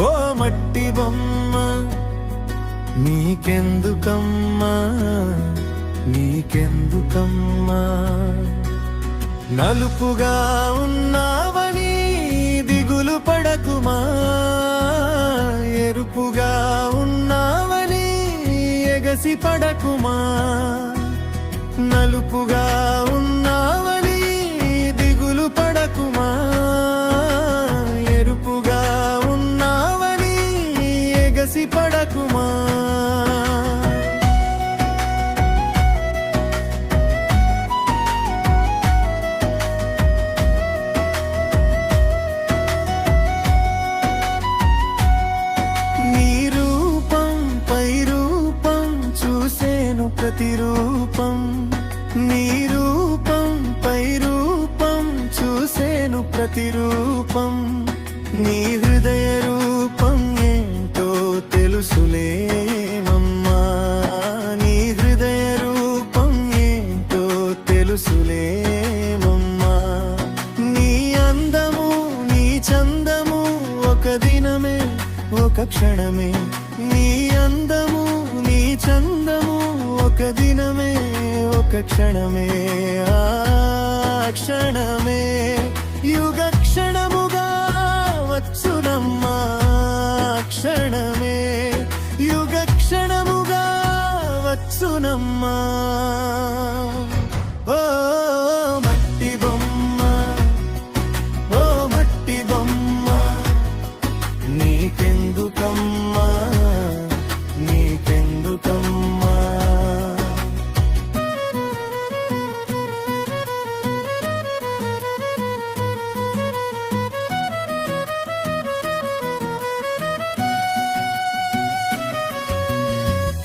ఓ మట్టి బొమ్మ నీకెందుకమ్మా నీకెందుకమ్మా నలుపుగా ఉన్నావని దిగులు పడకుమా ఎరుపుగా ఉన్నావని ఎగసి పడకుమా నలుపుగా ఉన్నావని దిగులు పడకుమా ఎరుపుగా ఉన్నావని ఎగసి పడకుమా ప్రతిరూపం నీ రూపం పై రూపం చూసేను ప్రతిరూపం నీ హృదయ రూపం ఏంటో తెలుసులేమమ్మా నీ హృదయ రూపం ఏంటో తెలుసులేమమ్మా నీ అందము నీ చందము ఒక దినమే ఒక క్షణమే నీ అందము నీ చందము ఒక దినమే ఒక క్షణమే ఆ క్షణమే యుగ క్షణముగా వచ్చునమ్మా క్షణమే యుగ క్షణముగా వచ్చునమ్మా ఓ మట్టి బొమ్మ ఓ మట్టి బొమ్మ నీకెందుకమ్మా నీకెందుకమ్మా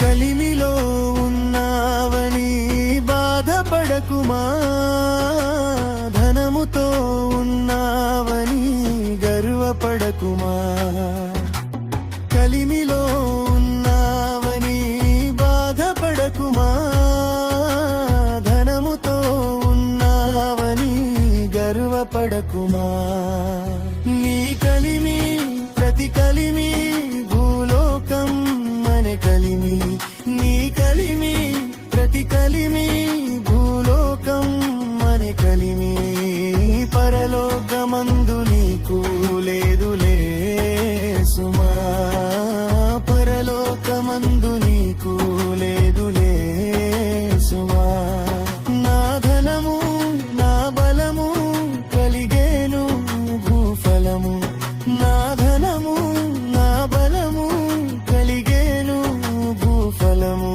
కలిమిలో ఉన్నావని బాధపడకుమా ధనముతో ఉన్నావని గర్వపడకుమా కలిమిలో ఉన్నావని బాధపడకుమా ధనముతో ఉన్నావని గర్వపడకుమా నీ కలిమి ప్రతి కలిమి భూలోకం మన కలిమి నీ కలిమి ప్రతి కలిమి భూలోకం మన కలిమి పరలోకమందు నీకు లేదులే సుమా పరలోకమందు నీకు లేదులే సుమా నా ధనము నా బలము కలిగేను భూఫలము నా ధనము నా బలము కలిగేను భూఫలము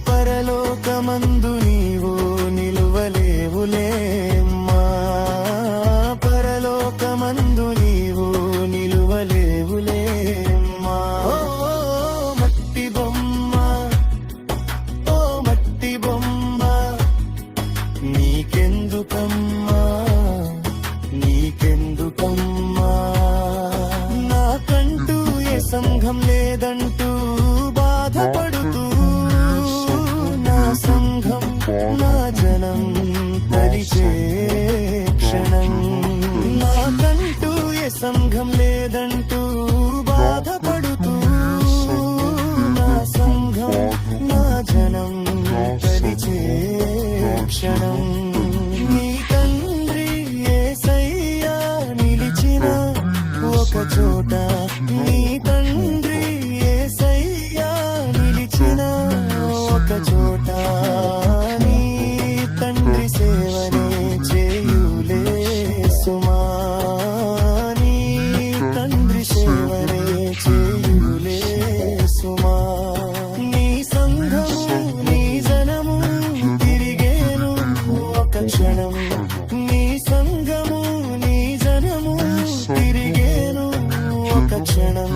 పరలోకమందు నీవు నిలువలేవులేమ్మా పరలోకమందు నీవు నిలువలేవులేమ్మా ఓ మట్టి బొమ్మ ఓ మట్టి బొమ్మ నీకెందుకమ్మా నీకెందుకమ్మా నాకంటూ ఏ సంఘం లేదంటూ బాధపడుతూ నా సంఘం నా జనం తరిచే క్షణం నాకంటూ ఏ సంఘం లేదంటూ బాధపడుతూ నా సంఘం నా జనం తరిచే క్షణం నీ తండ్రి యేసయ్యా నిలిచిన ఒక చోట నీ తండ్రి యేసయ్యా నిలిచిన ఒక చోట నీ తండ్రి సేవనే చేయులే సుమా నీ తండ్రి సేవనే చేయులే సుమా నీ సంఘము నీ జనము తిరిగేను ఒక క్షణం నీ సంఘము నీ జనము తిరిగేను ఒక క్షణం